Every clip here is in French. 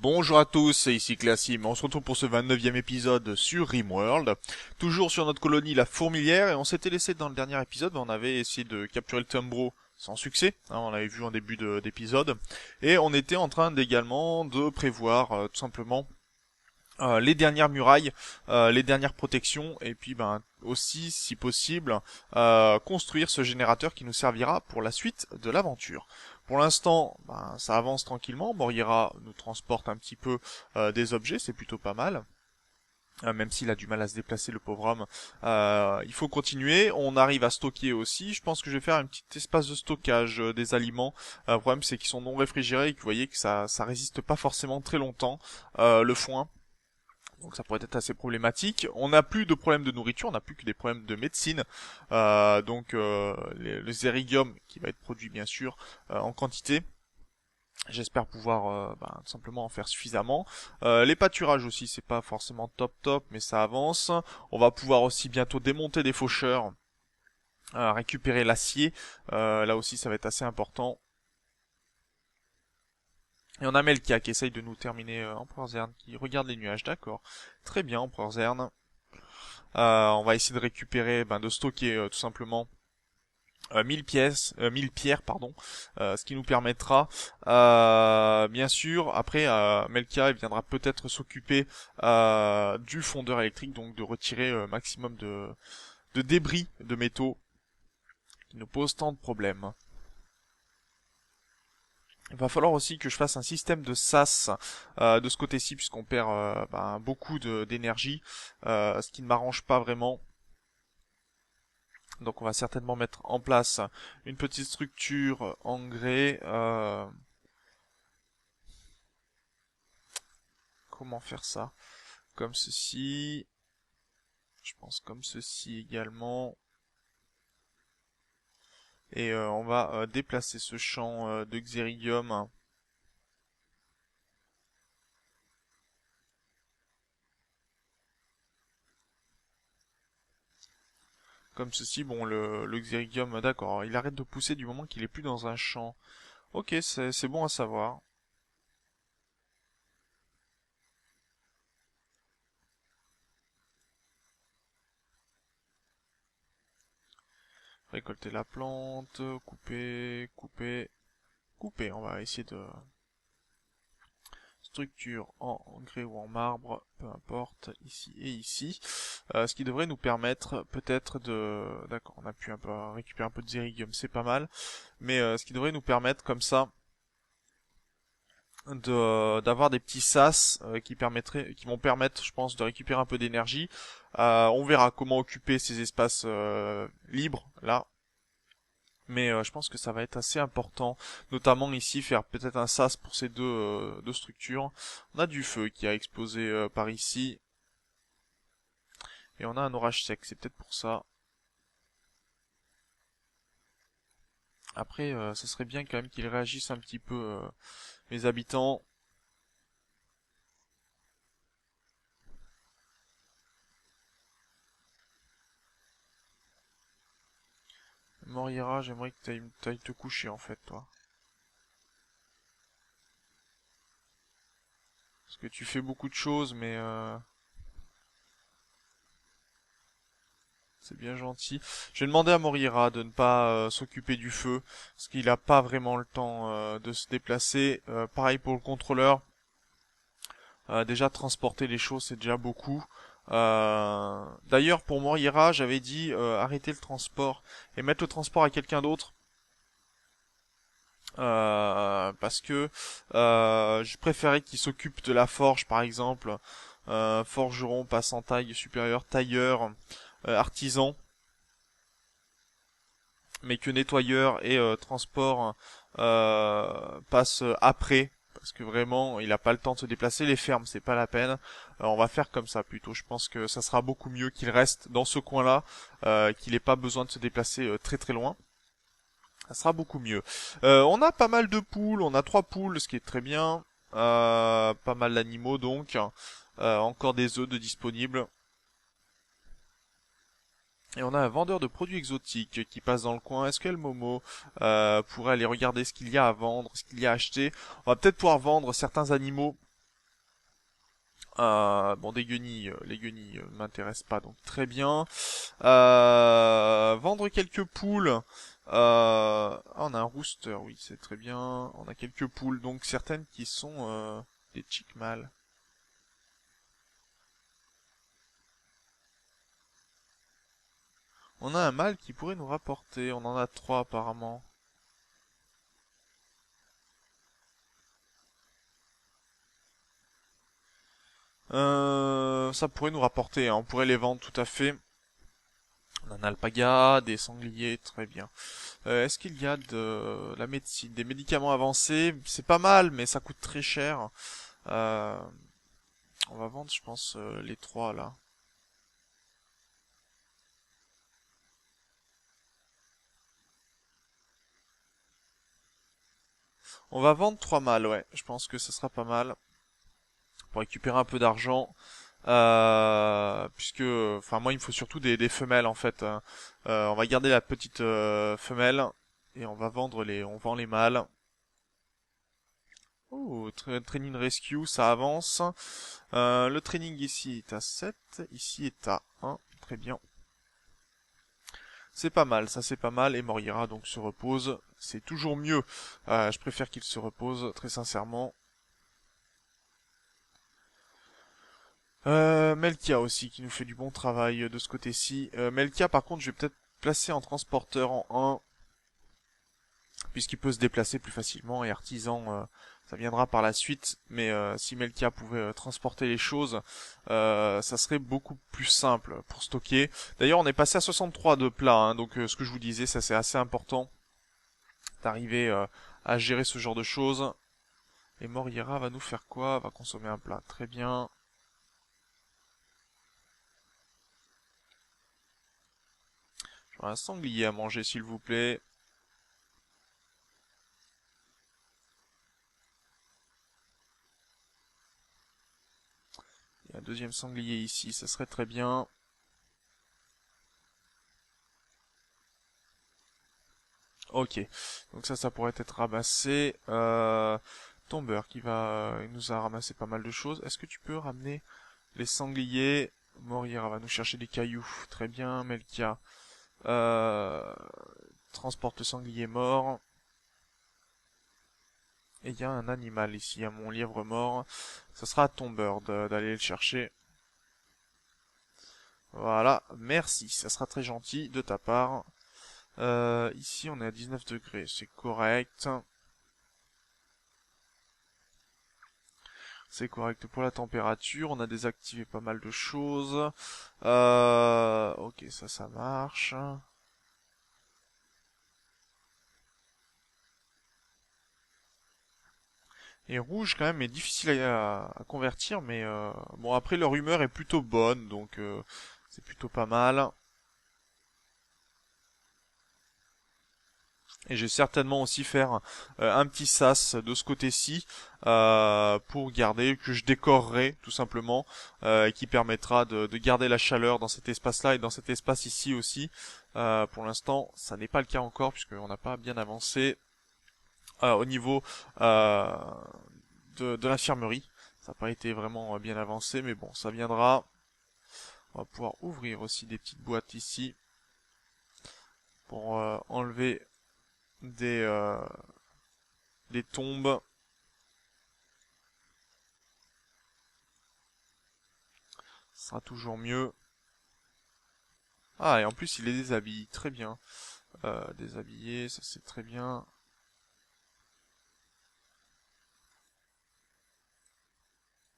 Bonjour à tous, c'est ici Classim. On se retrouve pour ce 29e épisode sur Rimworld. Toujours sur notre colonie la Fourmilière, et on s'était laissé dans le dernier épisode, on avait essayé de capturer le Tumbro sans succès, on l'avait vu en début d'épisode, et on était en train également de prévoir tout simplement les dernières murailles, les dernières protections, et puis aussi, si possible, construire ce générateur qui nous servira pour la suite de l'aventure. Pour l'instant, ça avance tranquillement. Morira nous transporte un petit peu des objets, c'est plutôt pas mal. Même s'il a du mal à se déplacer, le pauvre homme. Il faut continuer. On arrive à stocker aussi. Je pense que je vais faire un petit espace de stockage des aliments. Le problème, c'est qu'ils sont non réfrigérés et que vous voyez que ça résiste pas forcément très longtemps. Le foin. Donc ça pourrait être assez problématique. On n'a plus de problème de nourriture, on n'a plus que des problèmes de médecine. Le zérigium qui va être produit bien sûr en quantité. J'espère pouvoir tout simplement en faire suffisamment. Les pâturages aussi, c'est pas forcément top, mais ça avance. On va pouvoir aussi bientôt démonter des faucheurs, récupérer l'acier. Là aussi, ça va être assez important. Et on a Melkia qui essaye de nous terminer Empereur Zern, qui regarde les nuages, d'accord. Très bien, Empereur Zern. On va essayer de récupérer, de stocker tout simplement 1000 pièces, 1000 pierres, pardon, ce qui nous permettra, bien sûr, après, Melkia viendra peut-être s'occuper du fondeur électrique, donc de retirer maximum de débris de métaux qui nous posent tant de problèmes. Il va falloir aussi que je fasse un système de sas de ce côté-ci, puisqu'on perd beaucoup d'énergie, ce qui ne m'arrange pas vraiment. Donc on va certainement mettre en place une petite structure en grès. Comment faire ça? Comme ceci. Je pense comme ceci également. Et on va déplacer ce champ de xéridium. Comme ceci. Bon, le xéridium, d'accord, il arrête de pousser du moment qu'il est plus dans un champ. Ok, c'est bon à savoir. Récolter la plante, couper, couper, couper. On va essayer de structure en grès ou en marbre, peu importe, ici et ici. Ce qui devrait nous permettre peut-être de... D'accord, on a pu un peu récupérer un peu de zérigium, c'est pas mal. Mais ce qui devrait nous permettre comme ça d'avoir des petits sas qui vont permettre, je pense, de récupérer un peu d'énergie. On verra comment occuper ces espaces libres là. Mais je pense que ça va être assez important, notamment ici faire peut-être un sas pour ces deux structures. On a du feu qui a explosé par ici, et on a un orage sec, c'est peut-être pour ça. Après, ça serait bien quand même qu'ils réagissent un petit peu, mes habitants. Morira, j'aimerais que t'ailles te coucher en fait, toi. Parce que tu fais beaucoup de choses, mais c'est bien gentil. Je vais demander à Morira de ne pas s'occuper du feu, parce qu'il n'a pas vraiment le temps de se déplacer. Pareil pour le contrôleur. Déjà transporter les choses c'est déjà beaucoup. D'ailleurs pour Morira j'avais dit arrêter le transport et mettre le transport à quelqu'un d'autre. Parce que je préférais qu'il s'occupe de la forge par exemple. Forgeron, passant taille supérieure, tailleur, artisan. Mais que nettoyeur et transport passe après parce que vraiment il a pas le temps de se déplacer, les fermes c'est pas la peine. On va faire comme ça plutôt, je pense que ça sera beaucoup mieux qu'il reste dans ce coin là, qu'il ait pas besoin de se déplacer très très loin. Ça sera beaucoup mieux. On a pas mal de poules, on a 3 poules, ce qui est très bien. Pas mal d'animaux donc. Encore des œufs de disponibles. Et on a un vendeur de produits exotiques qui passe dans le coin. Est-ce que le Momo pourrait aller regarder ce qu'il y a à vendre, ce qu'il y a à acheter? On va peut-être pouvoir vendre certains animaux Bon, des guenilles, les guenilles m'intéressent pas, donc très bien. Vendre quelques poules. On a un rooster, oui, c'est très bien. On a quelques poules, donc certaines qui sont des chick mâles. On a un mâle qui pourrait nous rapporter. On en a trois apparemment. Ça pourrait nous rapporter, hein. On pourrait les vendre tout à fait. On a un alpaga, des sangliers, très bien. Est-ce qu'il y a de la médecine, des médicaments avancés? C'est pas mal, mais ça coûte très cher. Euh, on va vendre, je pense, les trois là. On va vendre trois mâles, ouais. Je pense que ce sera pas mal pour récupérer un peu d'argent. Puisque, enfin, moi, il me faut surtout des femelles en fait, hein. On va garder la petite femelle et on va vendre on vend les mâles. Oh, training rescue, ça avance. Le training ici est à 7, ici est à 1. Très bien. C'est pas mal, ça c'est pas mal. Et Morira donc se repose. C'est toujours mieux. Je préfère qu'il se repose, très sincèrement. Melkia aussi qui nous fait du bon travail de ce côté-ci. Melkia par contre je vais peut-être placer en transporteur en 1 puisqu'il peut se déplacer plus facilement et artisan ça viendra par la suite. Mais si Melkia pouvait transporter les choses ça serait beaucoup plus simple pour stocker. D'ailleurs on est passé à 63 de plats hein, donc ce que je vous disais ça c'est assez important d'arriver à gérer ce genre de choses. Et Moriera va nous faire quoi? Va consommer un plat, très bien. J'aurais un sanglier à manger s'il vous plaît. Il y a un deuxième sanglier ici, ça serait très bien. Ok, donc ça pourrait être ramassé. Tomber qui il nous a ramassé pas mal de choses. Est-ce que tu peux ramener les sangliers? Moriera va nous chercher des cailloux. Très bien, Melkia. Euh, transporte le sanglier mort. Et il y a un animal ici, à mon lièvre mort. Ça sera à Tomber d'aller le chercher. Voilà, merci, ça sera très gentil de ta part. Ici on est à 19 degrés, c'est correct. C'est correct pour la température, on a désactivé pas mal de choses. Ok, ça marche. Et rouge quand même est difficile à convertir, mais bon après leur humeur est plutôt bonne, donc c'est plutôt pas mal. Et je vais certainement aussi faire un petit sas de ce côté-ci pour garder, que je décorerai tout simplement, et qui permettra de garder la chaleur dans cet espace-là et dans cet espace ici aussi. Pour l'instant, ça n'est pas le cas encore puisqu'on n'a pas bien avancé au niveau euh, de l'infirmerie. Ça n'a pas été vraiment bien avancé, mais bon, ça viendra. On va pouvoir ouvrir aussi des petites boîtes ici pour enlever des, euh, des tombes. Ce sera toujours mieux. Ah, et en plus, il les déshabille. Très bien. Déshabillé, ça c'est très bien.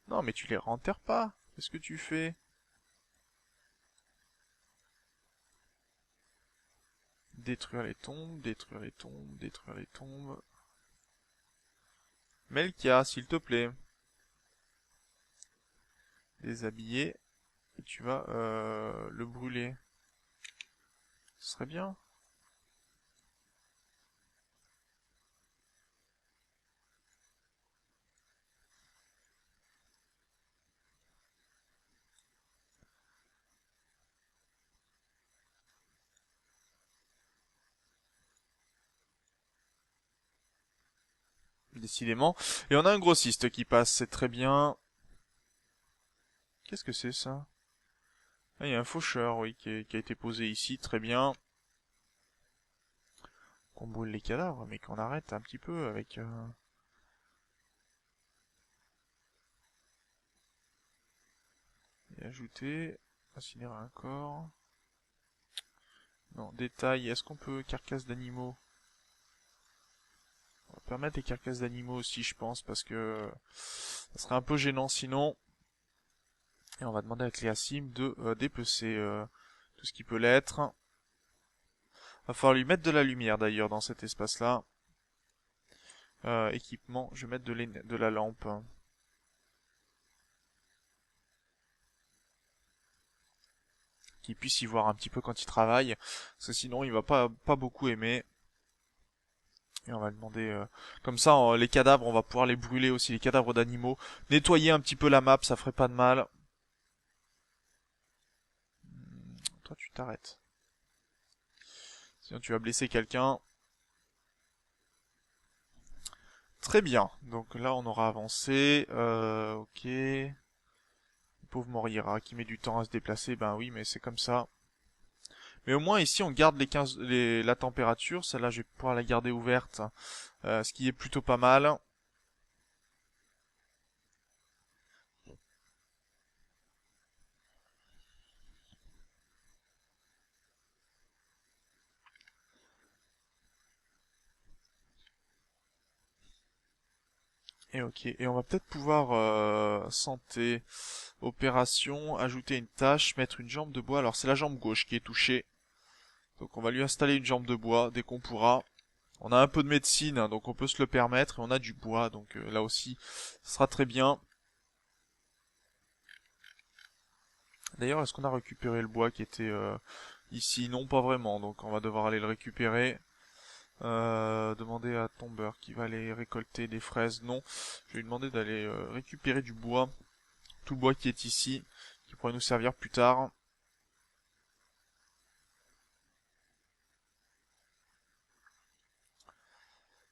Non, mais tu les renterres pas. Qu'est-ce que tu fais? Détruire les tombes, détruire les tombes, détruire les tombes. Melkia, s'il te plaît. Déshabiller. Et tu vas le brûler. Ce serait bien. Décidément. Et on a un grossiste qui passe, c'est très bien. Qu'est-ce que c'est ça? Ah, il y a un faucheur, oui, qui a été posé ici, très bien. Qu'on brûle les cadavres, mais qu'on arrête un petit peu avec... Et ajouter... Incinérer un corps... Non, détail, est-ce qu'on peut... Carcasse d'animaux? On va permettre les carcasses d'animaux aussi, je pense, parce que... Ça serait un peu gênant sinon. Et on va demander à Cléasim de dépecer tout ce qui peut l'être. Va falloir lui mettre de la lumière d'ailleurs dans cet espace-là. Équipement, je vais mettre de la lampe. Qu'il puisse y voir un petit peu quand il travaille. Parce que sinon il va pas beaucoup aimer. Et on va demander... Comme ça, les cadavres, on va pouvoir les brûler aussi, les cadavres d'animaux. Nettoyer un petit peu la map, ça ferait pas de mal. Toi, tu t'arrêtes. Sinon, tu vas blesser quelqu'un. Très bien. Donc là, on aura avancé. Ok. Le pauvre Morira qui met du temps à se déplacer. Ben oui, mais c'est comme ça. Mais au moins ici, on garde la température. Celle-là, je vais pouvoir la garder ouverte. Ce qui est plutôt pas mal. Et ok. Et on va peut-être pouvoir santé, opération, ajouter une tâche, mettre une jambe de bois. Alors c'est la jambe gauche qui est touchée. Donc on va lui installer une jambe de bois dès qu'on pourra. On a un peu de médecine, hein, donc on peut se le permettre. Et on a du bois, donc là aussi, ce sera très bien. D'ailleurs, est-ce qu'on a récupéré le bois qui était ici? Non, pas vraiment, donc on va devoir aller le récupérer. Demander à Tomber qui va aller récolter des fraises. Non, je vais lui demander d'aller récupérer du bois. Tout le bois qui est ici, qui pourrait nous servir plus tard.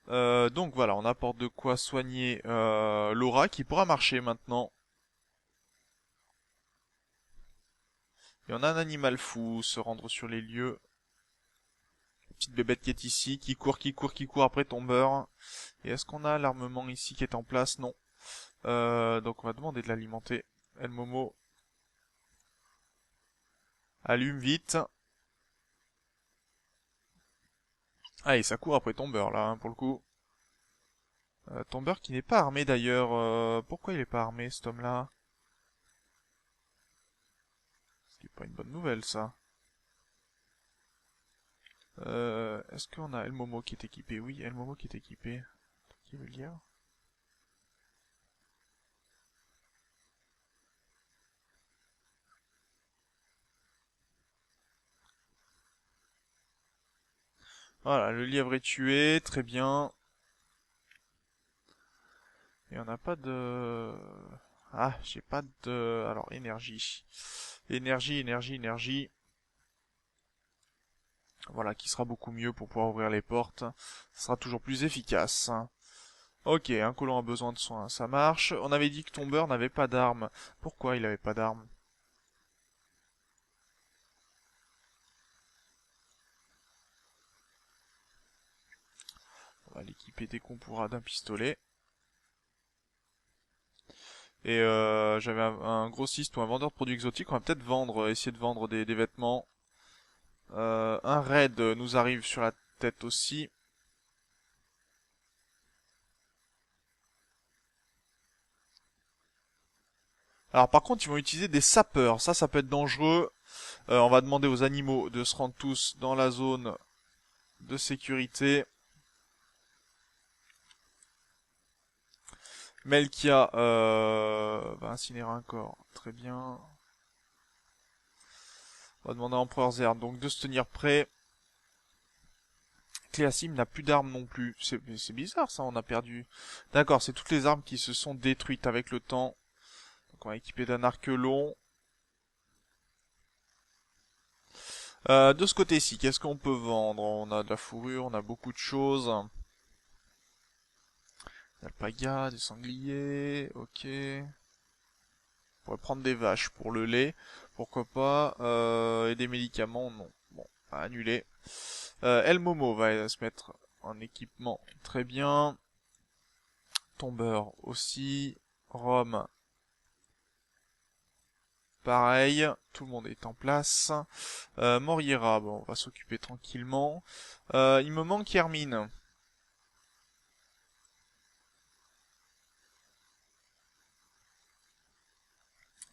Donc voilà, on apporte de quoi soigner Laura qui pourra marcher maintenant. Et on a un animal fou, se rendre sur les lieux. Petite bébête qui est ici, qui court après Tomber. Et est-ce qu'on a l'armement ici qui est en place? Non. Donc on va demander de l'alimenter. El Momo, allume vite. Ah et ça court après Tomber là, hein, pour le coup. Tomber qui n'est pas armé d'ailleurs. Pourquoi il est pas armé cet homme-là? Ce qui est pas une bonne nouvelle ça. Est-ce qu'on a El Momo qui est équipé? Oui, El Momo qui est équipé. Qui veut le dire? Voilà, le lièvre est tué, très bien. Et on n'a pas de... Ah, j'ai pas de... Alors, énergie. Énergie. Voilà, qui sera beaucoup mieux pour pouvoir ouvrir les portes. Ça sera toujours plus efficace. Ok, un colon a besoin de soins, ça marche. On avait dit que Tomber n'avait pas d'armes. Pourquoi il avait pas d'armes? On va l'équiper dès qu'on pourra d'un pistolet. Et j'avais un grossiste ou un vendeur de produits exotiques. On va peut-être vendre, essayer de vendre des vêtements. Un raid nous arrive sur la tête aussi. Alors par contre, ils vont utiliser des sapeurs. Ça peut être dangereux. On va demander aux animaux de se rendre tous dans la zone de sécurité. Melkia va incinérer un corps. Très bien. On va demander à Empereur Zerd donc de se tenir prêt. Cléasim n'a plus d'armes non plus. C'est bizarre ça, on a perdu. D'accord, c'est toutes les armes qui se sont détruites avec le temps. Donc on va équiper d'un arc long. De ce côté-ci, qu'est-ce qu'on peut vendre? On a de la fourrure, on a beaucoup de choses. Alpaga, des sangliers, ok. pourrait prendre des vaches pour le lait, pourquoi pas, et des médicaments, non. Bon, à annuler. El Momo va se mettre en équipement, très bien. Tombeur aussi. Rome, pareil. Tout le monde est en place. Moriera, bon, on va s'occuper tranquillement. Il me manque Hermine.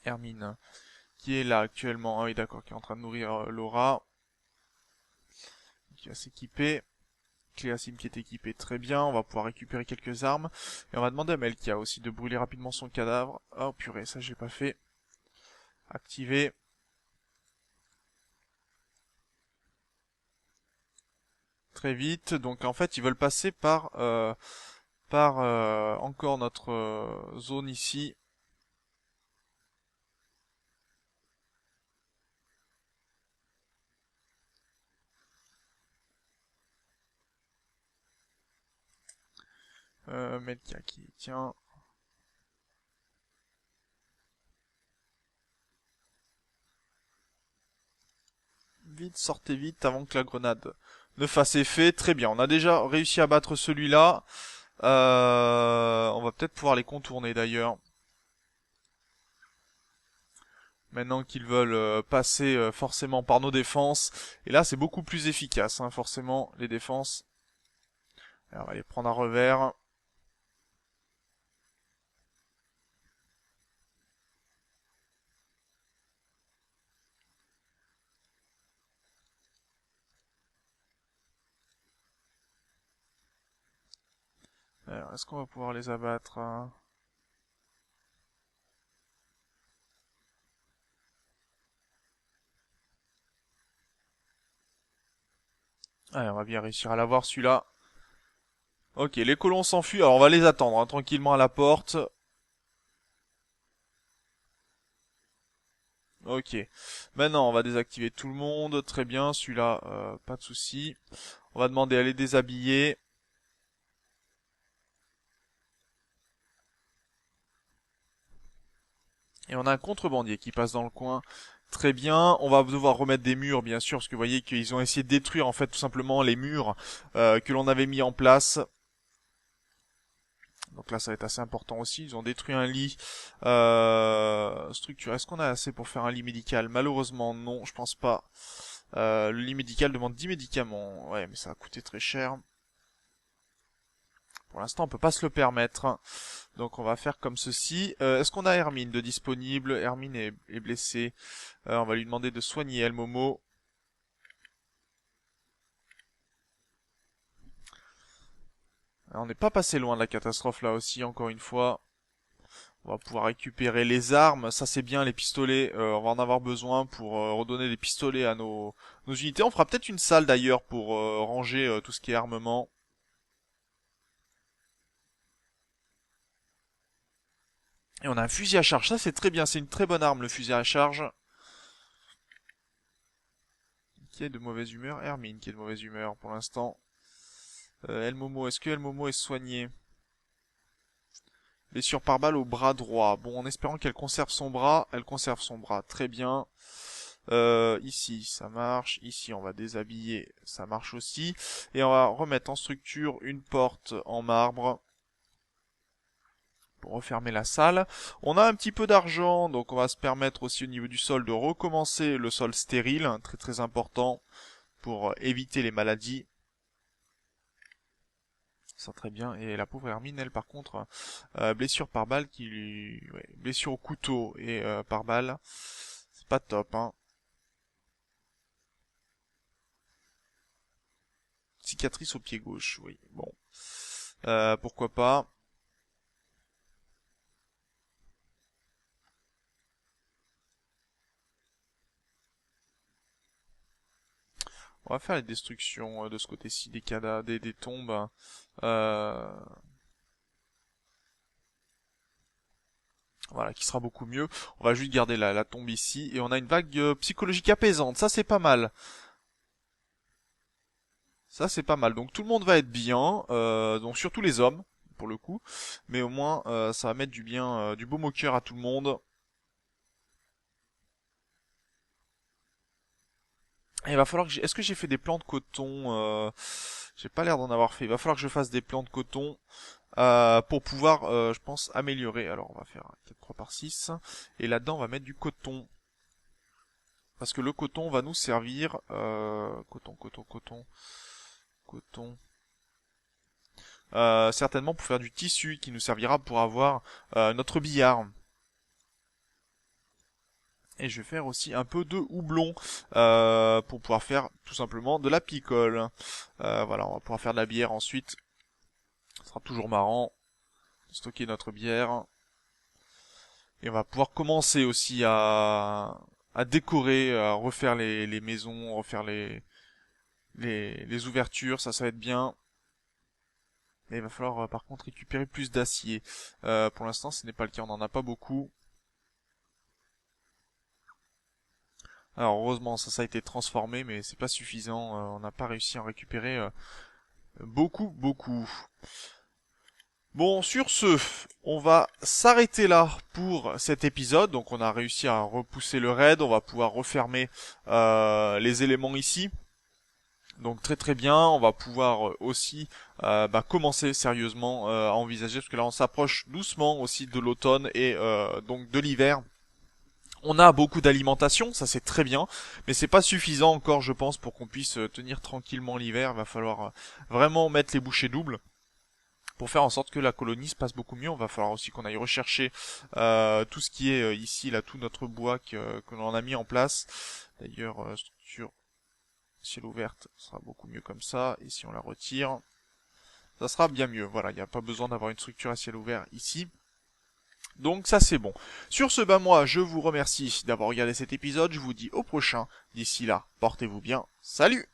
Hermine, qui est là actuellement. Ah oui, d'accord, qui est en train de nourrir Laura. Qui va s'équiper. Cléasim qui est équipé très bien, on va pouvoir récupérer quelques armes. Et on va demander à Melkia aussi de brûler rapidement son cadavre. Oh purée, ça j'ai pas fait. Activer. Très vite. Donc en fait ils veulent passer par encore notre zone ici. Melkia qui tient. Vite, sortez vite avant que la grenade ne fasse effet. Très bien, on a déjà réussi à battre celui-là. On va peut-être pouvoir les contourner d'ailleurs. Maintenant qu'ils veulent passer forcément par nos défenses. Et là, c'est beaucoup plus efficace, hein, forcément, les défenses. Alors, on va les prendre à revers. Alors, est-ce qu'on va pouvoir les abattre hein? Allez, on va bien réussir à l'avoir celui-là. Ok, les colons s'enfuient. Alors, on va les attendre hein, tranquillement à la porte. Ok. Maintenant, on va désactiver tout le monde. Très bien, celui-là, pas de souci. On va demander à les déshabiller. Et on a un contrebandier qui passe dans le coin. Très bien, on va devoir remettre des murs bien sûr, parce que vous voyez qu'ils ont essayé de détruire en fait tout simplement les murs que l'on avait mis en place. Donc là ça va être assez important aussi, ils ont détruit un lit structuré. Est-ce qu'on a assez pour faire un lit médical? Malheureusement non, je pense pas. Le lit médical demande 10 médicaments. Ouais mais ça va coûter très cher. Pour l'instant on peut pas se le permettre. Donc on va faire comme ceci. Est-ce qu'on a Hermine de disponible? Hermine est blessée. On va lui demander de soigner El Momo. On n'est pas passé loin de la catastrophe là aussi, encore une fois. On va pouvoir récupérer les armes, ça c'est bien, les pistolets, on va en avoir besoin pour redonner des pistolets à nos unités. On fera peut-être une salle d'ailleurs pour ranger tout ce qui est armement. Et on a un fusil à charge, ça c'est très bien, c'est une très bonne arme le fusil à charge. Qui est de mauvaise humeur? Hermine qui est de mauvaise humeur pour l'instant. El Momo, est-ce que El Momo est soigné? Blessure par balle au bras droit. Bon, en espérant qu'elle conserve son bras, elle conserve son bras, très bien. Ici, ça marche. Ici, on va déshabiller, ça marche aussi. Et on va remettre en structure une porte en marbre pour refermer la salle. On a un petit peu d'argent, donc on va se permettre aussi au niveau du sol de recommencer le sol stérile, hein, très très important pour éviter les maladies. Ça très bien. Et la pauvre Hermine, elle par contre, blessure par balle qui lui... Ouais, blessure au couteau et par balle, c'est pas top, hein. Cicatrice au pied gauche, oui. Bon. Pourquoi pas. On va faire les destructions de ce côté-ci des cadavres, des tombes. Hein. Voilà, qui sera beaucoup mieux. On va juste garder la tombe ici. Et on a une vague psychologique apaisante. Ça, c'est pas mal. Ça, c'est pas mal. Donc tout le monde va être bien. Donc surtout les hommes, pour le coup. Mais au moins, ça va mettre du bien, du baume au cœur à tout le monde. Et il va falloir que est-ce que j'ai fait des plants de coton j'ai pas l'air d'en avoir fait. Il va falloir que je fasse des plants de coton pour pouvoir, je pense, améliorer. Alors on va faire un 4-3 par 6. Et là-dedans on va mettre du coton. Parce que le coton va nous servir... coton. Certainement pour faire du tissu qui nous servira pour avoir notre billard. Et je vais faire aussi un peu de houblon pour pouvoir faire tout simplement de la picole. Voilà, on va pouvoir faire de la bière ensuite. Ce sera toujours marrant de stocker notre bière. Et on va pouvoir commencer aussi à décorer, à refaire les maisons, refaire les ouvertures, ça va être bien. Mais il va falloir par contre récupérer plus d'acier. Pour l'instant ce n'est pas le cas, on n'en a pas beaucoup. Alors heureusement ça a été transformé mais c'est pas suffisant, on n'a pas réussi à en récupérer beaucoup. Bon, sur ce, on va s'arrêter là pour cet épisode. Donc on a réussi à repousser le raid, on va pouvoir refermer les éléments ici. Donc très bien, on va pouvoir aussi commencer sérieusement à envisager, parce que là on s'approche doucement aussi de l'automne et donc de l'hiver. On a beaucoup d'alimentation, ça c'est très bien, mais c'est pas suffisant encore je pense pour qu'on puisse tenir tranquillement l'hiver. Il va falloir vraiment mettre les bouchées doubles pour faire en sorte que la colonie se passe beaucoup mieux. On va falloir aussi qu'on aille rechercher tout ce qui est ici, là, tout notre bois que l'on a mis en place. D'ailleurs, structure ciel ouverte sera beaucoup mieux comme ça, et si on la retire, ça sera bien mieux. Voilà, il n'y a pas besoin d'avoir une structure à ciel ouvert ici. Donc ça c'est bon. Sur ce, moi je vous remercie d'avoir regardé cet épisode, je vous dis au prochain. D'ici là, portez-vous bien, salut!